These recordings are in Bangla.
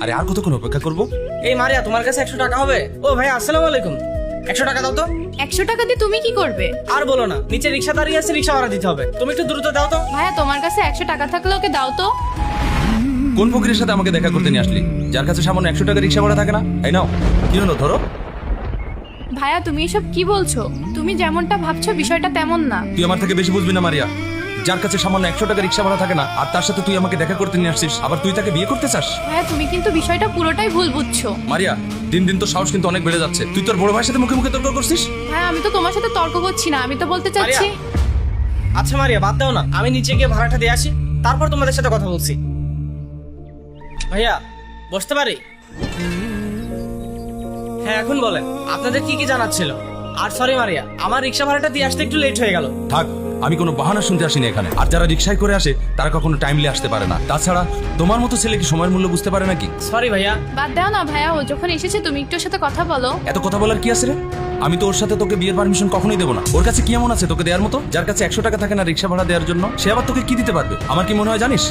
আরে আর কতক্ষণ অপেক্ষা করব? এই মারিয়া, তোমার কাছে 100 টাকা হবে? ও ভাই, আসসালামু আলাইকুম। 100 টাকা দাও তো। 100 টাকা দিয়ে তুমি কি করবে? আর বলো না, নিচে রিক্সা দাঁড়িয়ে আছে, রিক্সা ভাড়া দিতে হবে। তুমি একটু দ্রুত দাও তো। ভাইয়া, তোমার কাছে 100 টাকা থাকলে ওকে দাও তো। কোন ফকিরের সাথে আমাকে দেখা করতে নিয়ে আসলি, যার কাছে সামান্য 100 টাকা রিক্সা ভাড়া থাকে না? এই নাও, কি হলো ধরো। ভাইয়া, তুমি এসব কি বলছো? তুমি যেমনটা ভাবছো বিষয়টা তেমন না। তুই আমার থেকে বেশি বুঝবি না মারিয়া। যার কাছে সামান্য 100 টাকা রিক্সা ভাড়া থাকে না, আর তার সাথে তুই আমাকে দেখা করতে নিয়ে আসছিস, আবার তুই তাকে বিয়ে করতে চাস? ভাইয়া, তুমি কিন্তু বিষয়টা পুরোটাই ভুল বুঝছো। মারিয়া, দিন দিন তো সাহস কিন্তু অনেক বেড়ে যাচ্ছে। তুই তোর বড় ভাইয়ের সাথে মুখে মুখে তর্ক করছিস। ভাইয়া, আমি তো তোমার সাথে তর্ক করছি না, আমি তো বলতে চাচ্ছি। আচ্ছা মারিয়া, বাদ দাও না, আমি নিচে গিয়ে ভাড়াটা দিয়ে আসি, তারপর তোমাদের সাথে কথা বলছি। ভাইয়া, বসতে পারি? হ্যাঁ, এখন বলেন আপনাদের কি কি জানার ছিল। আর সরি মারিয়া, আমার রিক্সা ভাড়াটা দিয়ে আসতে একটু লেট হয়ে গেল। থাক, আমি কোনো বাহানা শুনতে আসিনি এখানে। আর যারা রিক্সায় করে আসে তারা কখনো টাইমলি আসতে পারে না। তাছাড়া তোমার মতো ছেলে কি সময়ের মূল্য বুঝতে পারে নাকি? সরি ভাইয়া। বাদ দাও না ভাইয়া, ও যখন এসেছে তুমি একটু ওর সাথে কথা বলো। এত কথা বলার কি আছে রে? আমি তো ওর সাথে তোকে বিয়ের পারমিশন কখনোই দেবো না। ওর কাছে কি এমন আছে তোকে দেওয়ার মতো? যার কাছে 100 টাকা থাকে না রিক্সা ভাড়া দেওয়ার জন্য, সে আবার তোকে কি দিতে পারবে? আমার কি মনে হয় জানিস,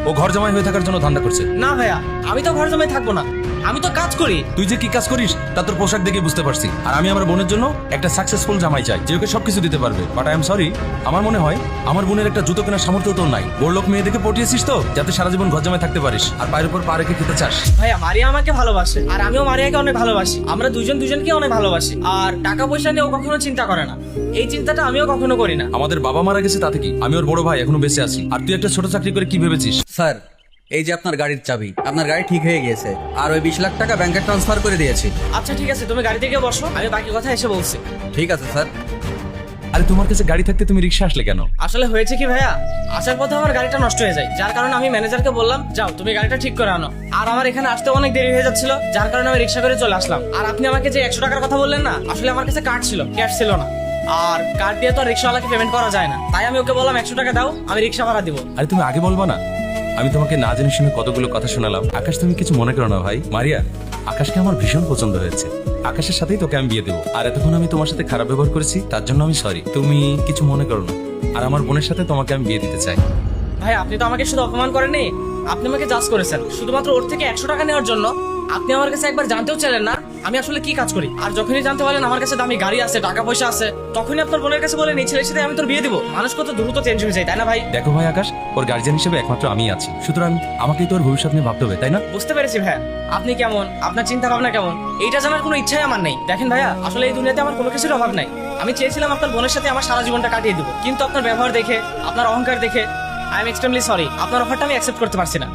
ও ঘর জামাই হয়ে থাকার জন্য ধান্দা করছে। না ভাইয়া, আমি তো ঘর জমায় থাকবো না, আমি তো কাজ করি। তুই যে কি কাজ করিস তা তোর পোশাক দেখে বুঝতে পারছি। আর আমি আমার বোনের জন্য একটা সাকসেসফুল জামাই চাই, যে ওকে সবকিছু দিতে পারবে। বাট আই এম সরি, আমার মনে হয় আমার বোনের একটা জুতো কেনার সামর্থ্য তোর নাই। বড়লোক মেয়ে দেখে পটিয়েছিস তো, যাতে সারা জীবন ঘর জামাই থাকতে পারিস আর পায়ের উপর পা রেখে খেতে চাস। ভাইয়া, মারিয়া আমাকে ভালোবাসে আর আমিও মারিয়াকে অনেক ভালোবাসি। আমরা দুজনকে অনেক ভালোবাসি। আর টাকা পয়সা নিয়ে ও কখনো চিন্তা করে না, এই চিন্তাটা আমিও কখনো করি না। আমাদের বাবা মারা গেছে তাতে কি, আমি ওর বড় ভাই, এখনো বেঁচে আছি। আর তুই একটা ছোট চাকরি করে কি ভেবেছিস? স্যার, এই যে আপনার গাড়ির চাবি, আপনার গাড়ি ঠিক হয়ে গিয়েছে। আর ওই 20 লাখ টাকা ব্যাংকে ট্রান্সফার করে দিয়েছি। আচ্ছা ঠিক আছে, তুমি গাড়ি থেকে বসো, আমি বাকি কথা এসে বলছি। ঠিক আছে স্যার। আরে তোমার কাছে গাড়ি থাকতে তুমি রিক্সা আসলে কেন? আসলে হয়েছে কি ভাইয়া, আসার পথে আমার গাড়িটা নষ্ট হয়ে যায়, যার কারণে আমি ম্যানেজারকে বললাম যাও তুমি গাড়িটা ঠিক করে আনো। আর আমার এখানে আসতে অনেক দেরি হয়ে যাচ্ছিল, যার কারণে আমি রিক্সা করে চলে আসলাম। আর আপনি আমাকে যে 100 টাকার কথা বললেন না, আসলে আমার কাছে কার্ড ছিল, ক্যাশ ছিল না। আর কার্ড দিয়ে তো আর রিক্সাওয়ালাকে পেমেন্ট করা যায় না, তাই আমি ওকে বললাম 100 টাকা দাও, আমি রিক্সা ভাড়া দিব। আরে তুমি আগে বলবা না? আমি তোমাকে না জেনে শুনে কতগুলো কথা শোনালাম। আকাশ, তুমি কিছু মনে করো না ভাই। মারিয়া, আকাশকে আমার ভীষণ পছন্দ হয়েছে। আকাশের সাথেই তোকে আমি বিয়ে দেবো। আর এতক্ষণ আমি তোমার সাথে খারাপ ব্যবহার করেছি, তার জন্য আমি সরি। তুমি কিছু মনে করো না। আর আমার বোনের সাথে তোমাকে আমি বিয়ে দিতে চাই। ভাই, আপনি তো আমাকে শুধু অপমান করেননি, আপনি আমাকে জাজ করেছেন শুধুমাত্র ওর থেকে 100 টাকা নেওয়ার জন্য। আপনি আমার কাছে একবার জানতেও চাইলেন না আমি আসলে কি কাজ করি। আর যখনই জানতে পারলেন আমার কাছে দামি গাড়ি আছে, টাকা পয়সা আছে, তখনই আপনার বোনের কাছে বলেন এই ছেলের সাথে আমি তোর বিয়ে দিব। মানুষ কত দ্রুত চেঞ্জ হয়ে যায়, তাই না ভাই? দেখো ভাই আকাশ, ওর গার্জিয়ান হিসেবে একমাত্র আমি আছি, সুতরাং আমাকেই তোর ভবিষ্যৎ নিয়ে ভাবতে হবে, তাই না? বুঝতে পেরেছি ভাইয়া, আপনি কেমন, আপনার চিন্তা ভাবনা কেমন, এইটা জানার কোনো ইচ্ছাই আমার নেই। দেখেন ভাইয়া, আসলে এই দুনিয়াতে আমার কোনো কিছুর অভাব নাই। আমি চেয়েছিলাম আপনার বোনের সাথে আমার সারা জীবনটা কাটিয়ে দেবো, কিন্তু আপনার ব্যবহার দেখে, আপনার অহংকার দেখে আই এম এক্সট্রিমলি সরি, আপনার অফারটা আমি অ্যাকসেপ্ট করতে পারছি না।